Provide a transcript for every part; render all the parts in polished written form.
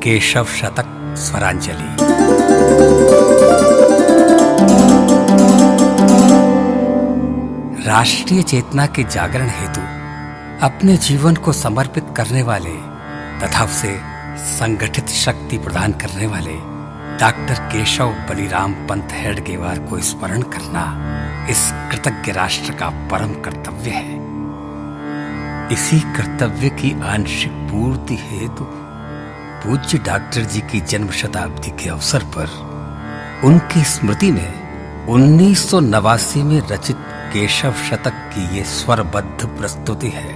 केशव शतक स्वरांजलि। राष्ट्रीय चेतना के जागरण हेतु अपने जीवन को समर्पित करने वाले तथा उसे संगठित शक्ति प्रदान करने वाले डॉक्टर केशव बलिराम पंत हेडगेवार को स्मरण करना इस कृतज्ञ राष्ट्र का परम कर्तव्य है। इसी कर्तव्य की आंशिक पूर्ति हेतु पूज्य डॉक्टर जी की जन्म शताब्दी के अवसर पर उनकी स्मृति में 1989 में रचित केशव शतक की ये स्वरबद्ध प्रस्तुति है।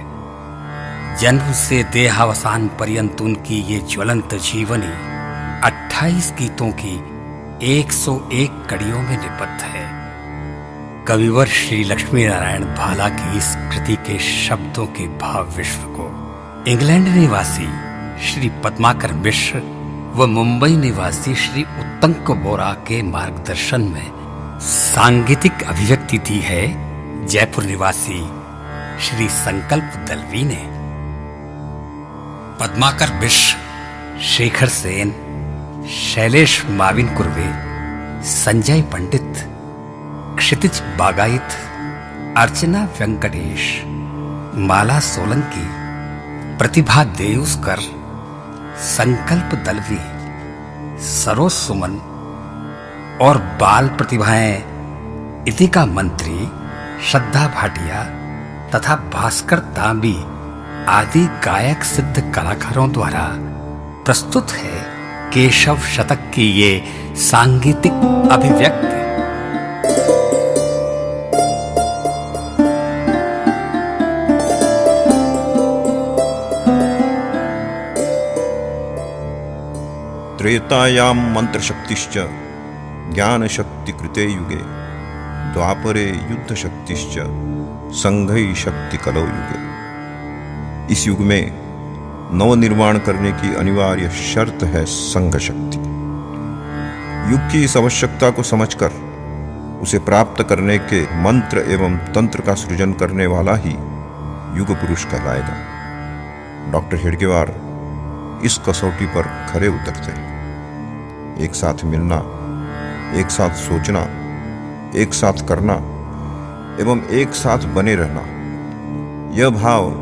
जन्म से देहावसान पर्यंत उनकी ये ज्वलंत जीवनी 28 गीतों की 101 कड़ियों में निबद्ध है। कविवर श्री लक्ष्मी नारायण भाला की इस कृति के शब्दों के भाव विश्व को इंग्लैंड निवासी श्री पद्माकर मिश्र व मुंबई निवासी श्री उत्तंक बोरा के मार्गदर्शन में सांगीतिक अभिव्यक्ति दी है जयपुर निवासी श्री संकल्प दलवी ने। पद्माकर मिश्र, शेखर सेन, शैलेश माविन कुर्वे, संजय पंडित, क्षितिज बागायत, अर्चना वेंकटेश, माला सोलंकी, प्रतिभा देउस्कर, संकल्प दलवी, सरोज सुमन और बाल प्रतिभाएं इतिका मंत्री, श्रद्धा भाटिया तथा भास्कर तांबी आदि गायक सिद्ध कलाकारों द्वारा प्रस्तुत है केशव शतक की ये सांगीतिक अभिव्यक्ति। त्रेतायां मंत्रशक्तिश्च ज्ञानशक्ति कृते युगे द्वापरे युद्धशक्तिश्च संघई शक्ति कलौ युगे। इस युग में नवनिर्माण करने की अनिवार्य शर्त है संघ शक्ति। युग की इस आवश्यकता को समझकर उसे प्राप्त करने के मंत्र एवं तंत्र का सृजन करने वाला ही युग पुरुष कहलाएगा। डॉक्टर हेडगेवार इस कसौटी पर खरे उतरते हैं। एक साथ मिलना, एक साथ सोचना, एक साथ करना एवं एक साथ बने रहना, यह भाव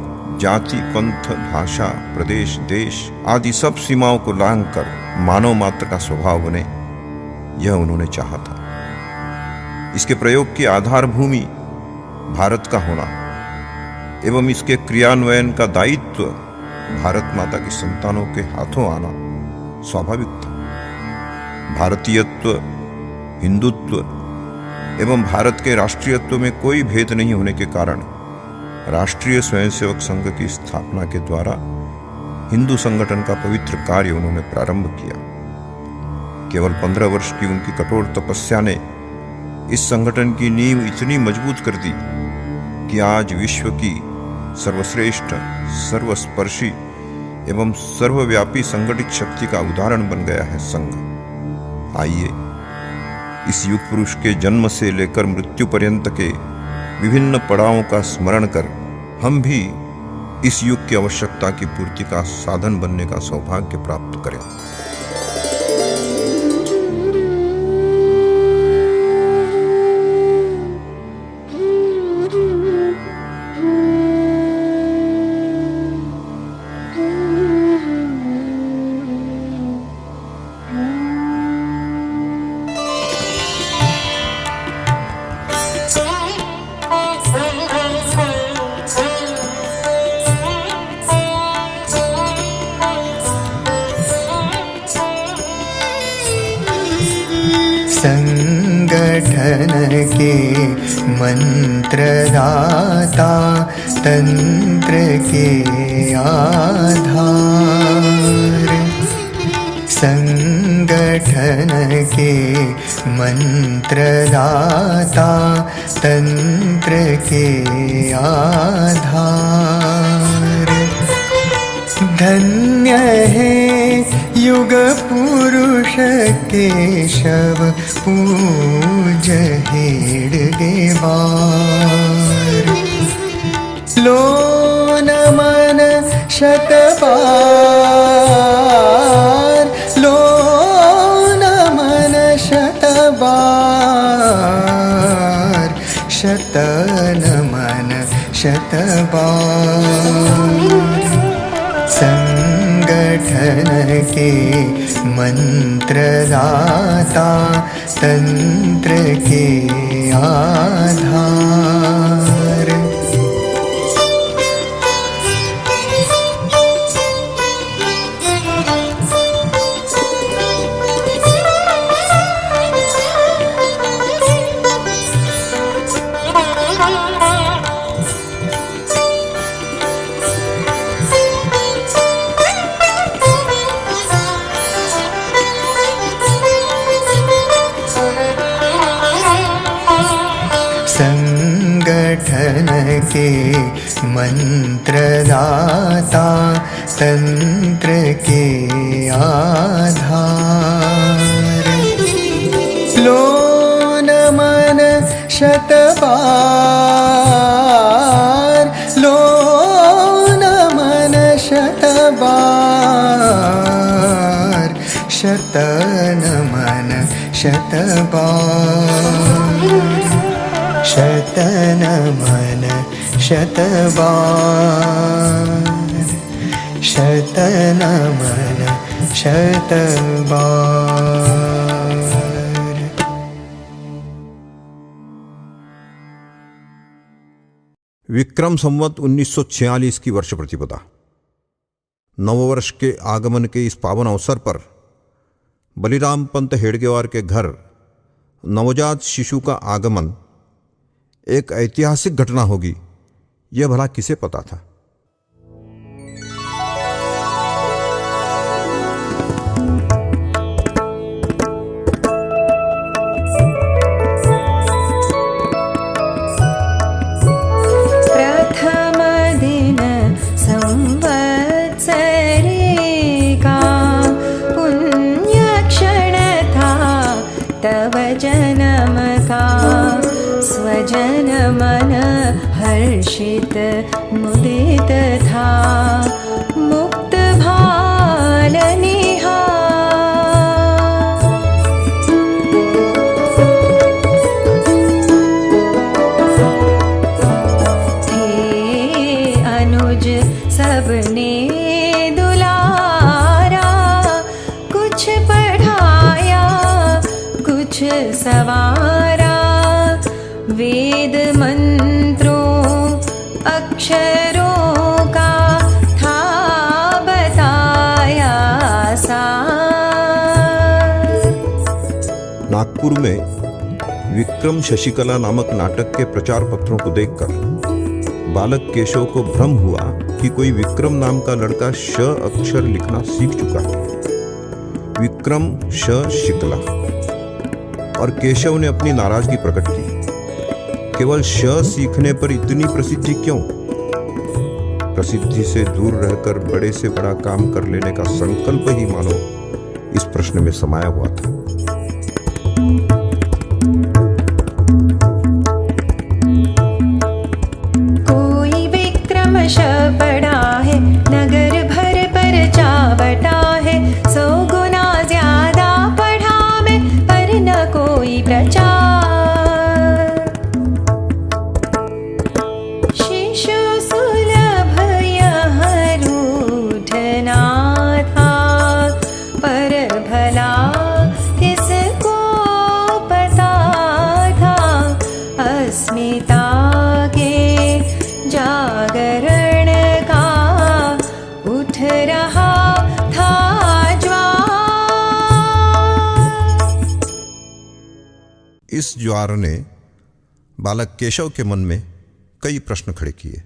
जाति, पंथ, भाषा, प्रदेश, देश आदि सब सीमाओं को लांघकर मानव मात्र का स्वभाव बने, यह उन्होंने चाहा था। इसके प्रयोग की आधार भूमि भारत का होना एवं इसके क्रियान्वयन का दायित्व भारत माता की संतानों के हाथों आना स्वाभाविक था। भारतीयत्व, हिंदुत्व एवं भारत के राष्ट्रीयत्व में कोई भेद नहीं होने के कारण राष्ट्रीय स्वयंसेवक संघ की स्थापना के द्वारा हिंदू संगठन का पवित्र कार्य उन्होंने प्रारंभ किया। केवल 15 वर्ष की उनकी कठोर तपस्या ने इस संगठन की नींव इतनी मजबूत कर दी कि आज विश्व की सर्वश्रेष्ठ, सर्वस्पर्शी एवं सर्वव्यापी संगठित शक्ति का उदाहरण बन गया है संघ। आइए इस युग पुरुष के जन्म से लेकर मृत्यु पर्यंत के विभिन्न पड़ावों का स्मरण कर हम भी इस युग की आवश्यकता की पूर्ति का साधन बनने का सौभाग्य प्राप्त करें। संगठन के मंत्रदाता, तंत्र के आधार। संगठन के मंत्रदाता, तंत्र के आधार। धन्य है युग पुरुष केशव पूज्य हेडगेवार। लो नमन शतबार शतनमन शतबार संगठन के मंत्रदाता तंत्र के आधार संगठन के मंत्रदाता तंत्र के आधार लो नमन शतबार लो नमन शतबार शतनमन शतबार शतनमन शतबार शतनमन शतबार। विक्रम संवत 1946 की वर्ष प्रतिपदा नववर्ष के आगमन के इस पावन अवसर पर बलिराम पंत हेडगेवार के घर नवजात शिशु का आगमन एक ऐतिहासिक घटना होगी, यह भला किसे पता था। प्रथम दिन संवत्सरे का पुण्य क्षण था तव जन्म का स्वजन मन हर्षित मुदित था मुक्त भाल थे अनुज सबने दुलारा कुछ पढ़ाया कुछ सवारा वेद मंत्रों अक्षरों का था बताया सार। नागपुर में विक्रम शशिकला नामक नाटक के प्रचार पत्रों को देखकर बालक केशव को भ्रम हुआ कि कोई विक्रम नाम का लड़का श अक्षर लिखना सीख चुका है। विक्रम श शिकला। और केशव ने अपनी नाराजगी प्रकट की। केवल श सीखने पर इतनी प्रसिद्धि क्यों? प्रसिद्धि से दूर रहकर बड़े से बड़ा काम कर लेने का संकल्प ही मानो इस प्रश्न में समाया हुआ था। कोई विक्रम श पढ़ा है नगर भर पर चावटा है 100 गुना ज्यादा पढ़ा मैं पर न कोई प्रचार। शिशु सुलभ यह रूठना था पर भला किसको पता था अस्मिता के जागरण का उठ रहा था ज्वार। इस ज्वार ने बालक केशव के मन में कई प्रश्न खड़े किए।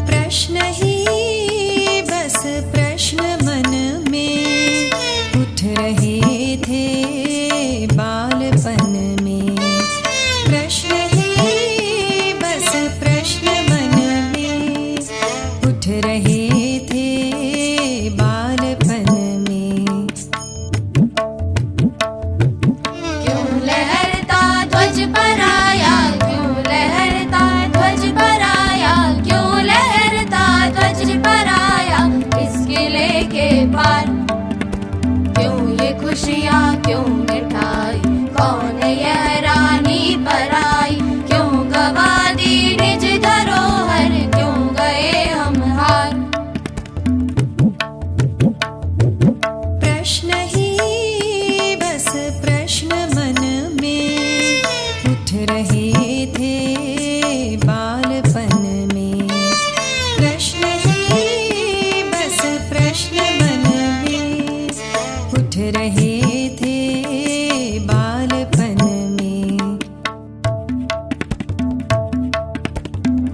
प्रश्न ही बस प्रश्न मन में खुशियाँ क्यों मिठाई, कौन यह रानी पराई, क्यों गवा दी निज धरोहर, क्यों गए हम हार। प्रश्न ही बस प्रश्न मन में उठ रहे थे बालपन में। प्रश्न ही बस प्रश्न मन में उठ रहे थे बालपन में।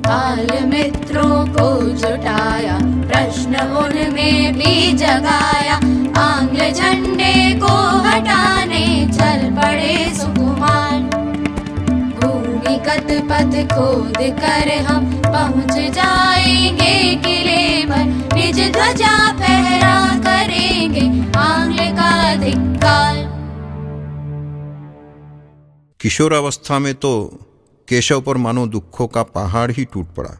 बाल मित्रों को जुटाया, प्रश्न उनमें भी जगाया, आंग्ल झंडे को हटाने चल पड़े सुकुमार। भूमिगत पथ खोद कर हम पहुँच जाएंगे किले पर, निज ध्वजा फहरा करेंगे आंग्ल का धिक्कार। किशोरावस्था में तो केशव पर मानो दुखों का पहाड़ ही टूट पड़ा।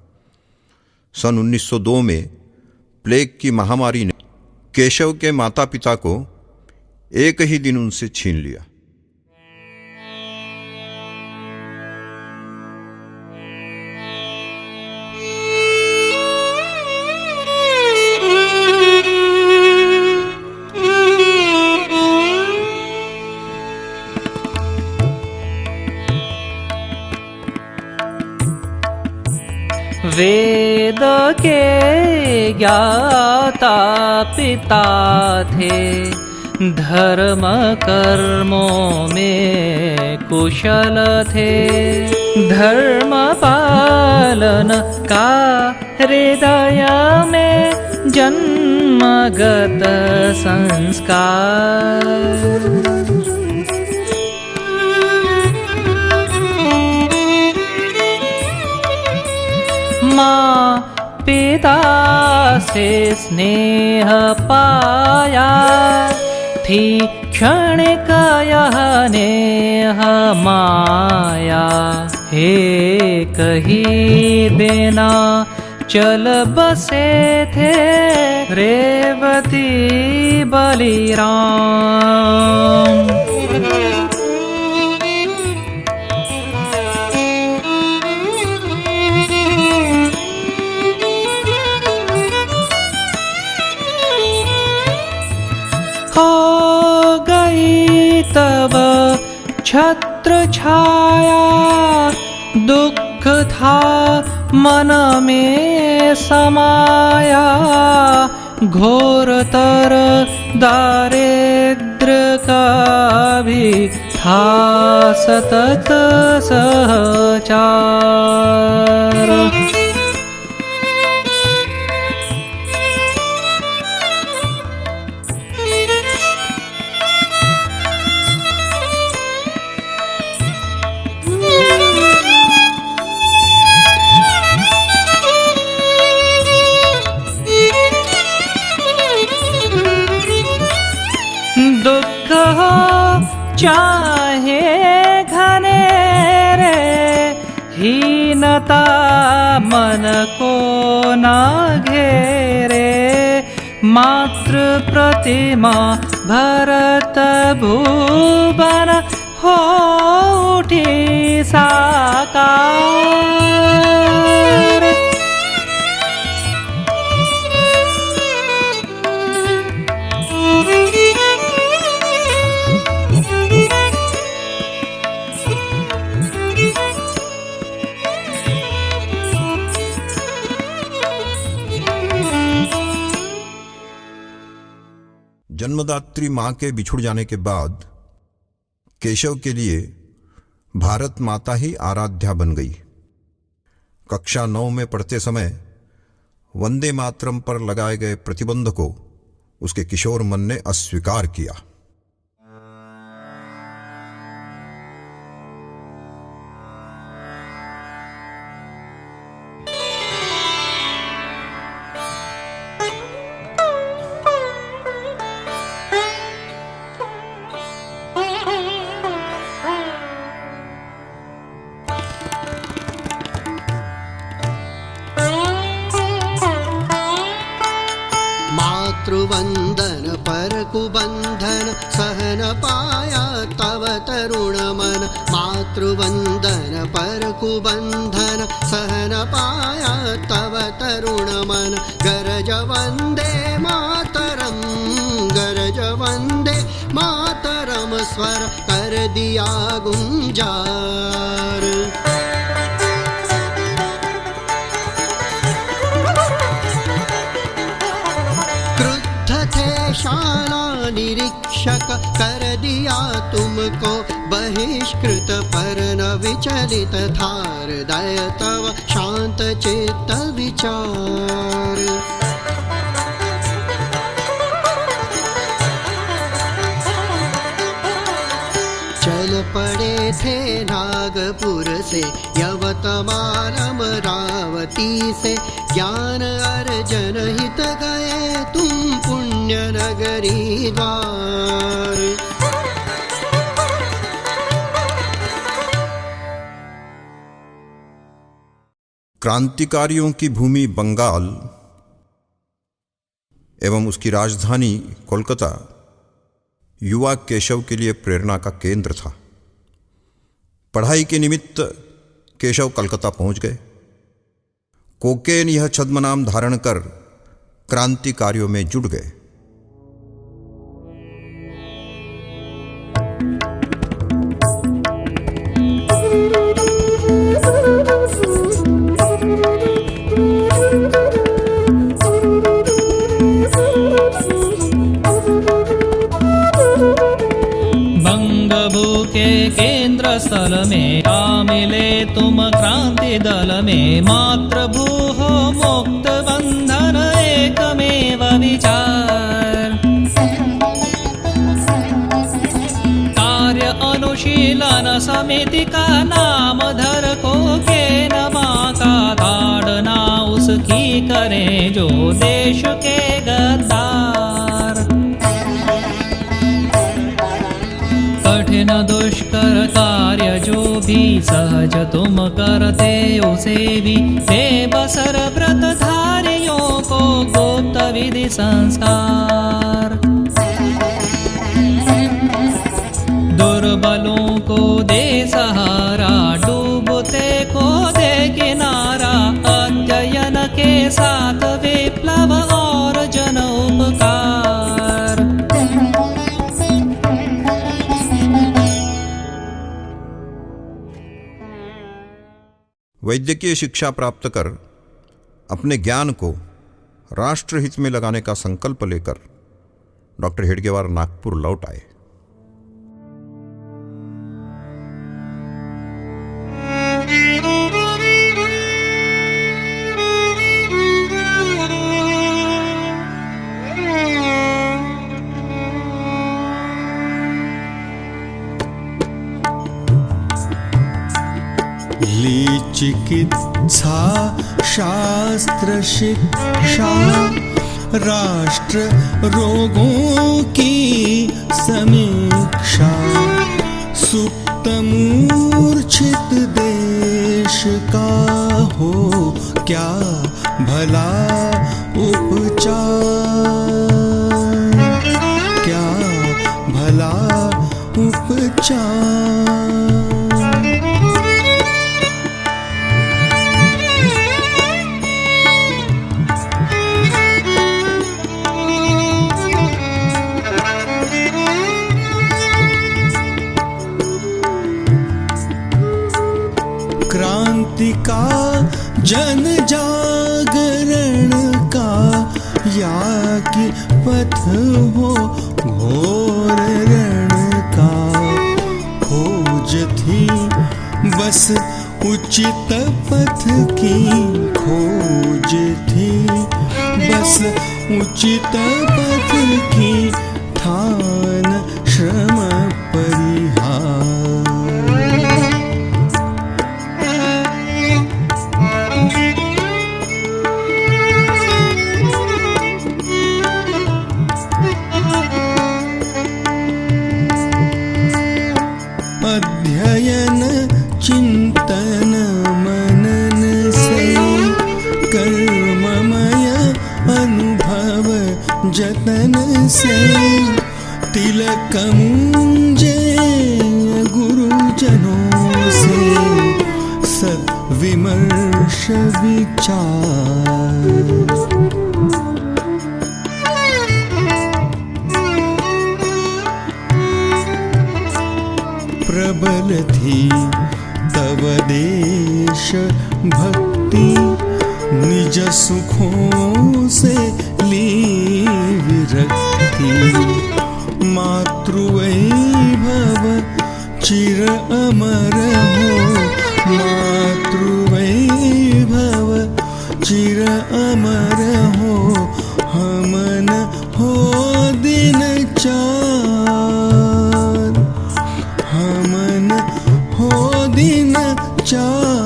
सन 1902 में प्लेग की महामारी ने केशव के माता पिता को एक ही दिन उनसे छीन लिया। वेद के ज्ञाता पिता थे, धर्म कर्मों में कुशल थे। धर्म पालन का हृदय में जन्मगत संस्कार। माँ पिता से स्नेह पाया, थी क्षणिक यह नेह माया। हे कहीं देना चल बसे थे रेवती बलिराम। हो गई तब छत्र छाया, दुख था मन में समाया। घोरतर दारिद्र का भी था सतत सहचार। दुख हो चाहे घनेरे, हीनता मन को ना घेरे। मातृ प्रतिमा भरत भुवन हो उठी साकार। जन्मदात्री मां के बिछुड़ जाने के बाद केशव के लिए भारत माता ही आराध्या बन गई। कक्षा 9 में पढ़ते समय वंदे मातरम पर लगाए गए प्रतिबंध को उसके किशोर मन ने अस्वीकार किया। मातृवंदन पर पर कुबंधन सहन पाया तव तरुण मन मातृवंदन पर कुबंधन सहन पाया तव तरुण मन गरज वंदे मातरम गरज वंदे मातरम स्वर कर दिया गुंजार शाला निरीक्षक कर दिया तुमको बहिष्कृत पर न विचलित था हृदय तव शांत चित्त विचार चल पड़े थे नागपुर से यवतमाल अमरावती से ज्ञान अर्जन हित गए तुम पुण्य नगरी द्वार क्रांतिकारियों की भूमि बंगाल एवं उसकी राजधानी कोलकाता युवा केशव के लिए प्रेरणा का केंद्र था। पढ़ाई के निमित्त केशव कलकत्ता पहुंच गए। कोकेन यह छद्म नाम धारण कर क्रांति कार्यों में जुट गए। के केंद्र स्थल में आ मिले तुम क्रांति दल में मातृभू हो मुक्त बंधन एकमेव विचार कार्य अनुशीलन समिति का नाम धर को के नमा का ताड़ना उसकी करे जो देश के गद्दार कठिन दुष्कर कार्य जो भी सहज तुम करते उसे भी बेबसर व्रतधारियों को गुप्त विधि संस्कार दुर्बलों को दे सहारा डूबते को दे किनारा अध्ययन के साथ विप्लव और जन उपकार वैद्यकीय शिक्षा प्राप्त कर अपने ज्ञान को राष्ट्रहित में लगाने का संकल्प लेकर डॉक्टर हेडगेवार नागपुर लौट आए। चिकित्सा शास्त्र शिक्षा राष्ट्र रोगों की समीक्षा सुप्त मूर्छित देश का हो क्या भला उपचार क्या भला उपचार का जन जागरण का या कि पथ हो घोर रण का खोज थी बस उचित पथ की खोज थी बस उचित पथ की ठान श्रम परिहार अध्ययन चिंतन मनन से कर्ममय अनुभव जतन से तिलक मुंजे गुरुजनों से सद्विमर्श विचार। प्रबल थी तव देश भक्ति, निज सुखों से ली विरक्ति। मातृवैभव चिर अमर हो, मातृवैभव चिर अमर हो, हमन हो दिन चार, हमन हो दिन चार।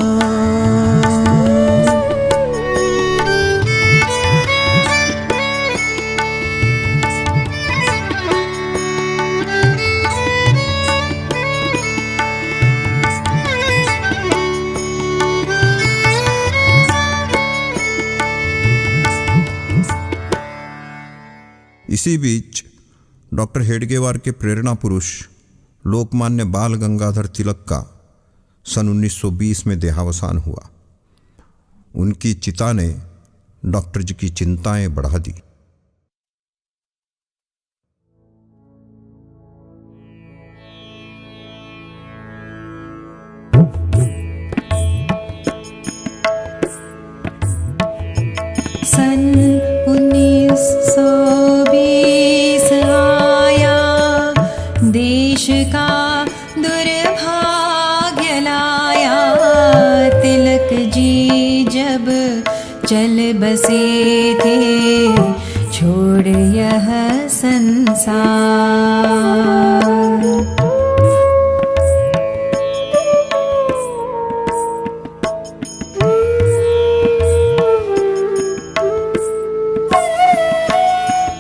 इसी बीच डॉक्टर हेडगेवार के प्रेरणा पुरुष लोकमान्य बाल गंगाधर तिलक का सन 1920 में देहावसान हुआ। उनकी चिता ने डॉक्टर जी की चिंताएं बढ़ा दी। सन 1920 आया, देश का दुर्भाग्य लाया। तिलक जी जब चल बसे थे, छोड़ यह संसार।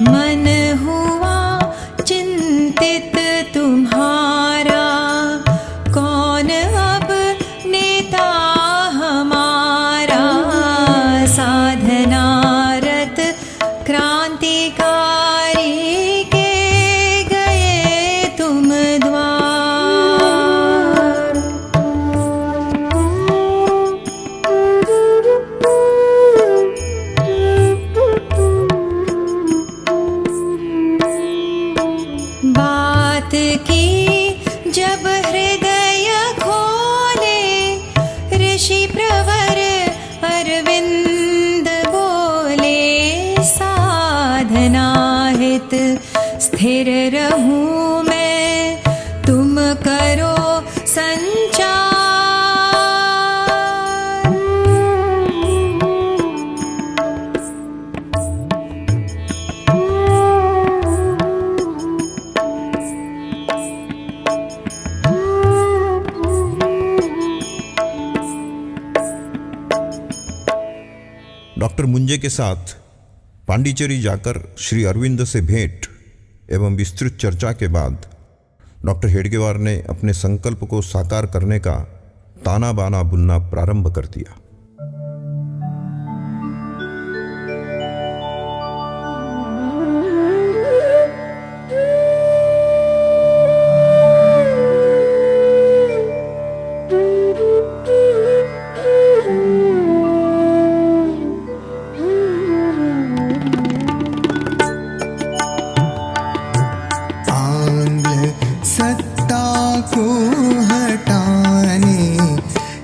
मन हुआ चिंतित तुम्हारा, कौन अब नेता हमारा। साधनारत क्रांतिकारी के गए तुम द्वार। बात की जब हृदय खोले, ऋषि प्रवर अरविंद बोले। साधना हित स्थिर रहूं मैं, तुम करो संचार। डॉक्टर मुंजे के साथ पांडिचेरी जाकर श्री अरविंद से भेंट एवं विस्तृत चर्चा के बाद डॉक्टर हेडगेवार ने अपने संकल्प को साकार करने का ताना बाना बुनना प्रारंभ कर दिया।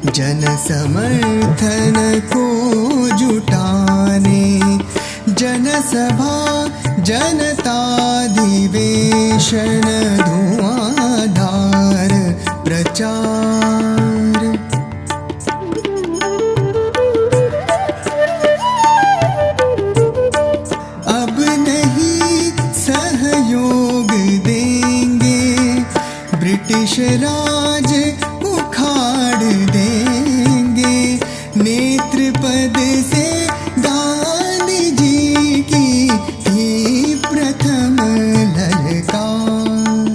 जन समर्थन को जुटाने, जनसभा जनताधिवेशन धुआंधार प्रचार। अब नहीं सहयोग देंगे, ब्रिटिश राज उखाड़ देंगे। नेत्र पद से गांधी जी की ही प्रथम ललकार।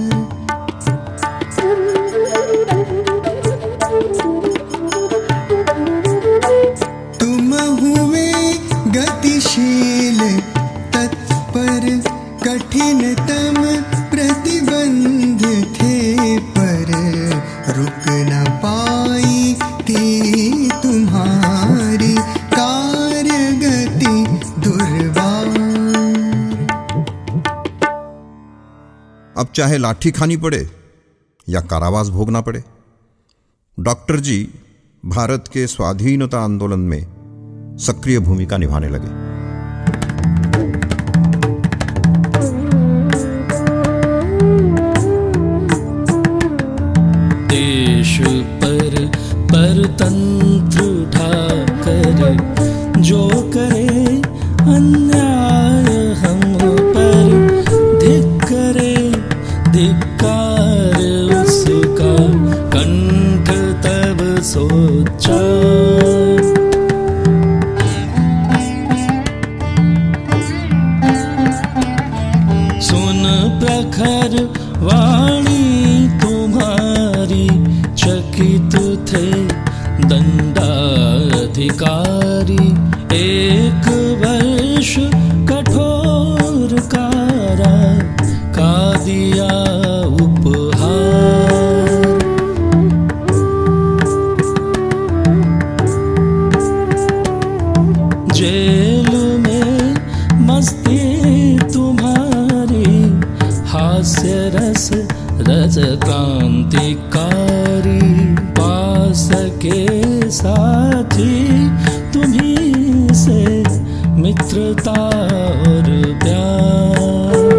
तुम हुए गतिशील तत्पर, कठिन अब चाहे लाठी खानी पड़े या कारावास भोगना पड़े, डॉक्टर जी भारत के स्वाधीनता आंदोलन में सक्रिय भूमिका निभाने लगे। देश पर परतंत्र ढाकर जो करे अन्याय हम पर, धिक्करे धिक्कार उसका कंठ तब सोचा। सुन प्रखर वाणी तुम्हारी, चकित थे दंडाधिकारी। 1 वर्ष कठोर कारा का दिया उपहार। जेल में मस्ती तुम्हारी, हास्य रस रज क्रांतिकारी। पास के साथी तुम्हीं से मित्रता और प्यार।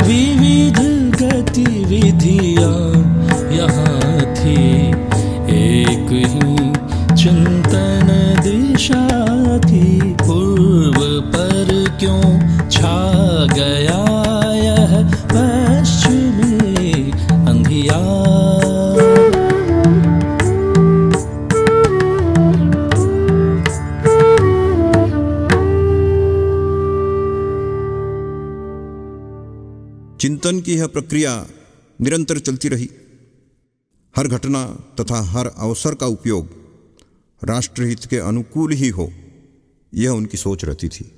विविध गतिविधियां यहाँ थी, एक ही चिंतन दिशा थी। पूर्व पर क्यों छा गया यह पश्चिमी अंधियार। चिंतन की यह प्रक्रिया निरंतर चलती रही। हर घटना तथा हर अवसर का उपयोग राष्ट्रहित के अनुकूल ही हो, यह उनकी सोच रहती थी।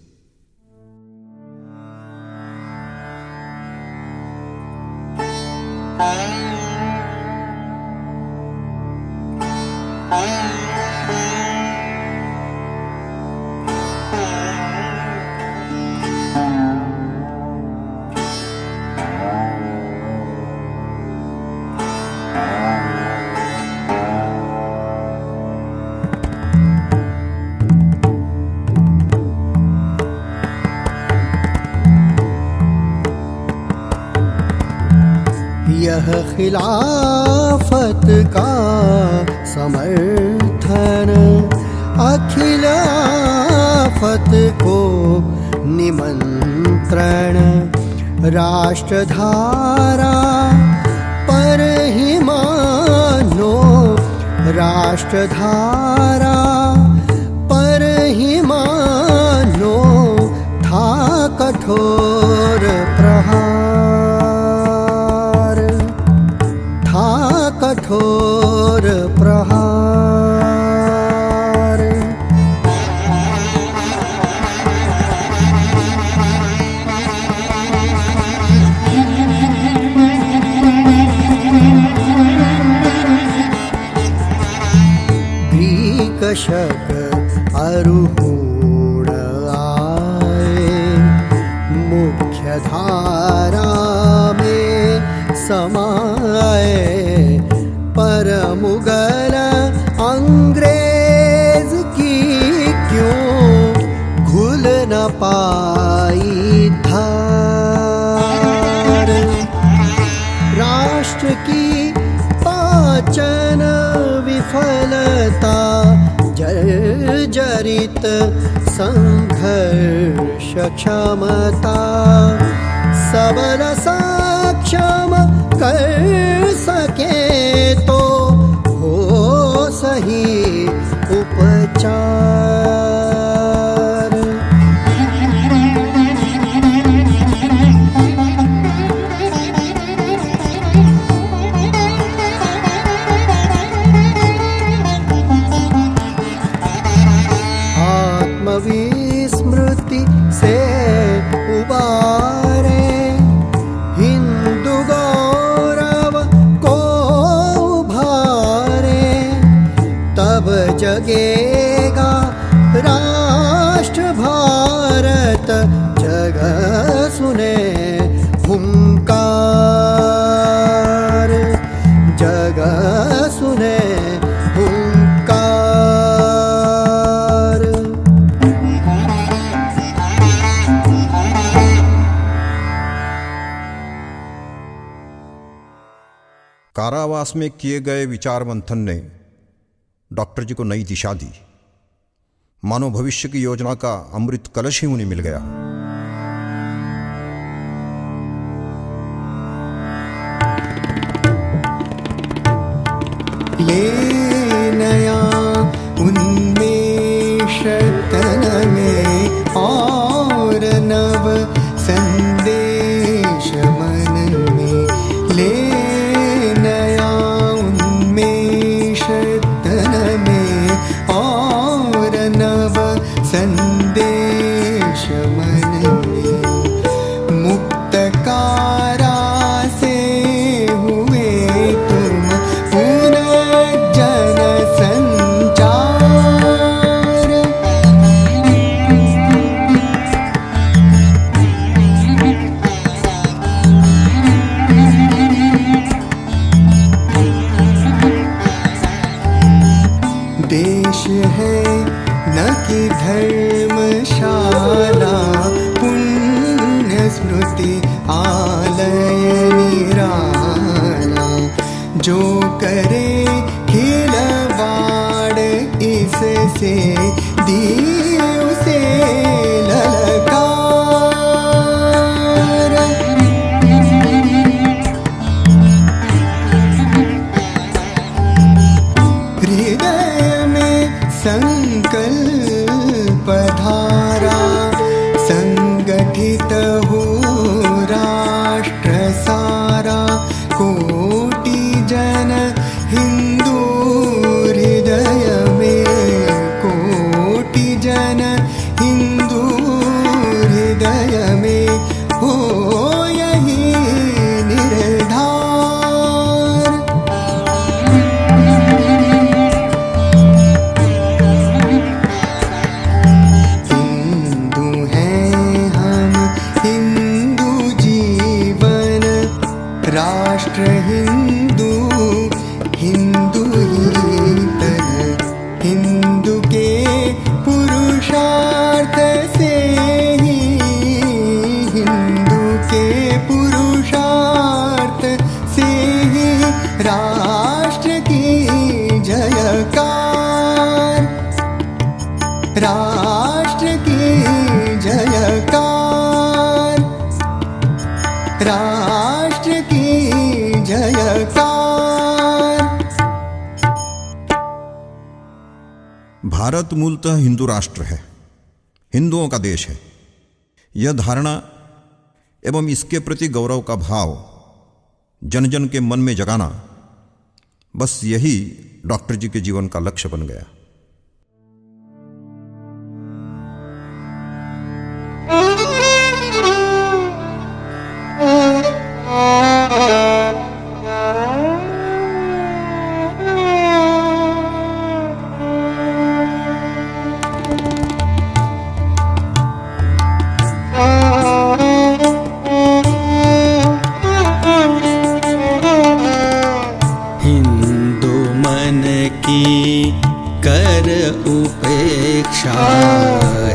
यह खिलाफत का समर्थन अखिल आफत को निमंत्रण। राष्ट्रधारा पर ही मानो, राष्ट्रधारा पर ही मानो था कठोर प्रहार, था कठोर प्रहार। ग्रीक शक अरुहूण आए, मुख्य धारा में समाए। पर मुगल अंग्रेज की क्यों घुल न पाई धार। राष्ट्र की पाचन विफलता, जर्जरित संघर्ष क्षमता। सबल सक्षम कर सके तो हो सही उपचार। आत्मविस्मृति से उबारे, हिंदू गौरव को उभारे। तब जगेगा भारत जग सुने हुंकार, जग सुने हुंकार। कारावास में किए गए विचार मंथन ने डॉक्टर जी को नई दिशा दी। मानव भविष्य की योजना का अमृत कलश ही उन्हें मिल गया। ले नया उन्मेष तन में और नव संदेश मन में। ले नया उन्मेष तन में और नव संदेश मन में। मुक्त कारा से हुए तुम पुनर्जन संचार। देश है न कि धर्मशाला, पुण्य स्मृति आलय निराला। जो करे खिलवाड़ इससे दीव से ललकार। हृदय में संकल्प धारा, संगठित हो राष्ट्र सारा। कोटि जन हिंदू हृदय में, कोटि जन हिंदू हृदय में हो यही निर्धार। हिंदू हैं हम, हिंदू जीवन, राष्ट्र हिंदू, हिंदू ही तन। हिंदू के पुरुषार्थ से ही, हिंदू के पुरुषार्थ से ही राष्ट्र की जयकार, राष्ट्र की जयकार, राष्ट्र की जयकार। भारत मूलतः हिंदू राष्ट्र है, हिंदुओं का देश है। यह धारणा एवं इसके प्रति गौरव का भाव जन जन के मन में जगाना, बस यही डॉक्टर जी के जीवन का लक्ष्य बन गया। हिंदू मन की कर उपेक्षा,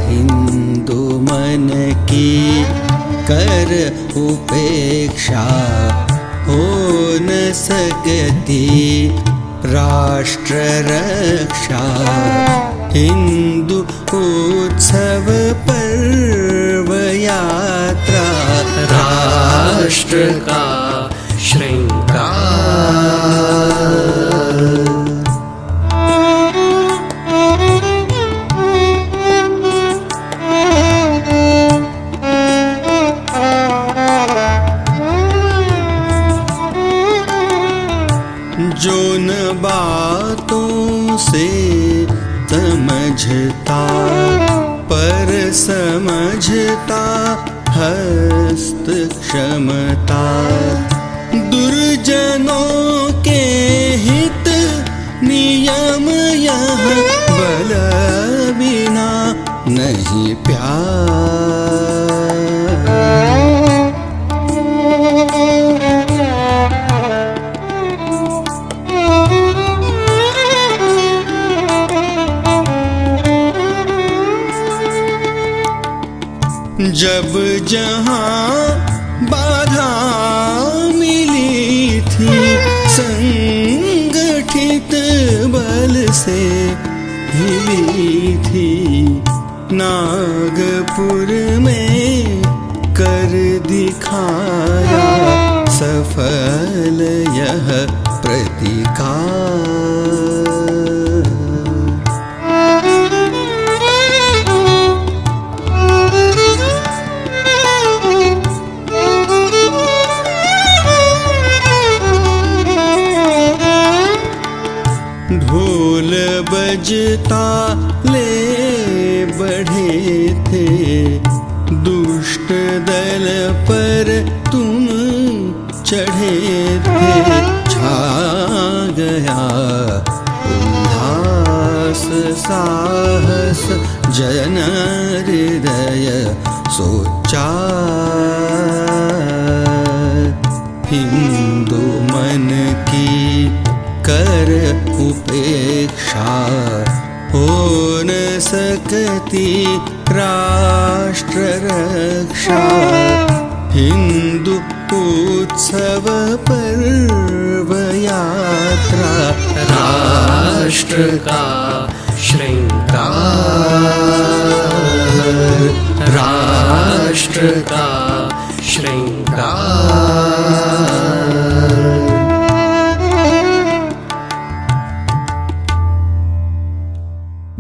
हिंदू मन की कर उपेक्षा। हो न सकती राष्ट्र रक्षा, हिंदू उत्सव पर्व यात्रा। राष्ट्र का श्रृंगार। जो न बातों से समझता, पर समझता हस्त क्षमता। दुर्जनों के हित नियम यह बल बिना नहीं प्यार। जब जहाँ बाधा मिली थी संगठित बल से हिली थी, नागपुर में कर दिखाया सफल यह प्रतिकार। ढोल बजता ले बढ़े थे, दुष्ट दल पर तुम चढ़े थे। छा गया उल्लास साहस जन हृदय सोचा, हिंदू मन की कर उपेक्षा, हो न सकती राष्ट्र रक्षा। हिंदू उत्सव पर्व यात्रा, राष्ट्र का श्रृंगार, राष्ट्र का श्रृंगार।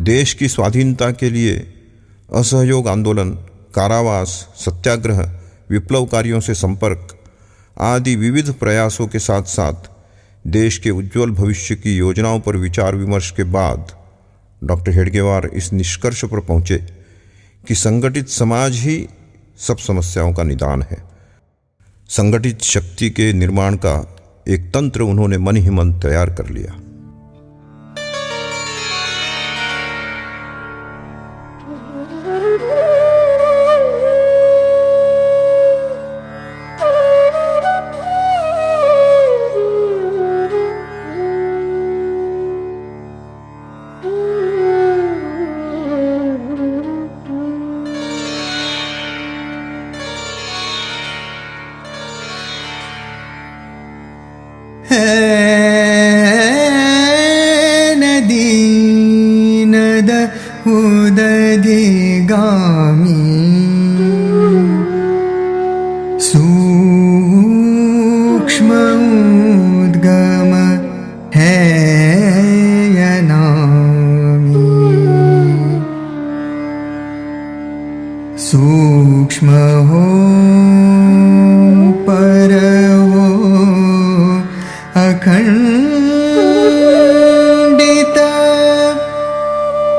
देश की स्वाधीनता के लिए असहयोग आंदोलन, कारावास, सत्याग्रह, विप्लवकारियों से संपर्क आदि विविध प्रयासों के साथ साथ देश के उज्जवल भविष्य की योजनाओं पर विचार विमर्श के बाद डॉक्टर हेडगेवार इस निष्कर्ष पर पहुंचे कि संगठित समाज ही सब समस्याओं का निदान है। संगठित शक्ति के निर्माण का एक तंत्र उन्होंने मन ही मन तैयार कर लिया। नदीनद उदधिगामी सूक्ष्म उद्गम है यनामी, सूक्ष्म हो पर हो अखंडित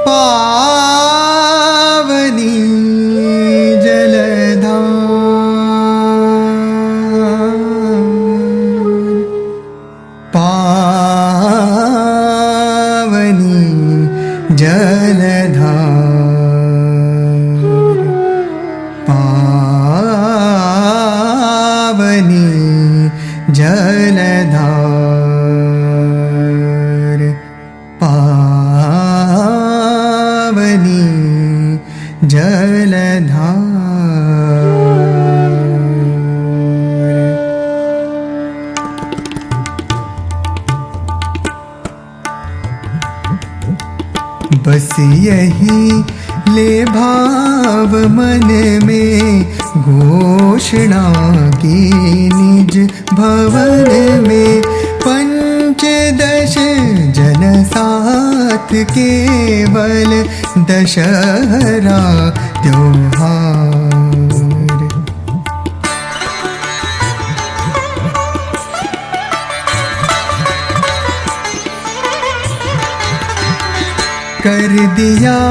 पावनी जलधार, पावनी जलधार, पावनी जलधार, पावनी जलधार। बस यही ले भाव मन में घोषणा की निज भवन में, पंचदश जन साथ केवल दशहरा त्योहार। कर दिया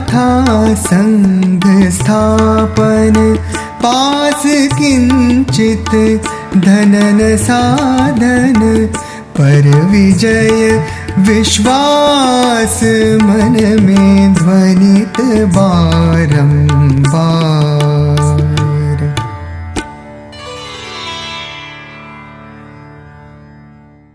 था संघ स्थापन, पास किंचित धनन साधन, पर विजय विश्वास मन में ध्वनित बारंबार।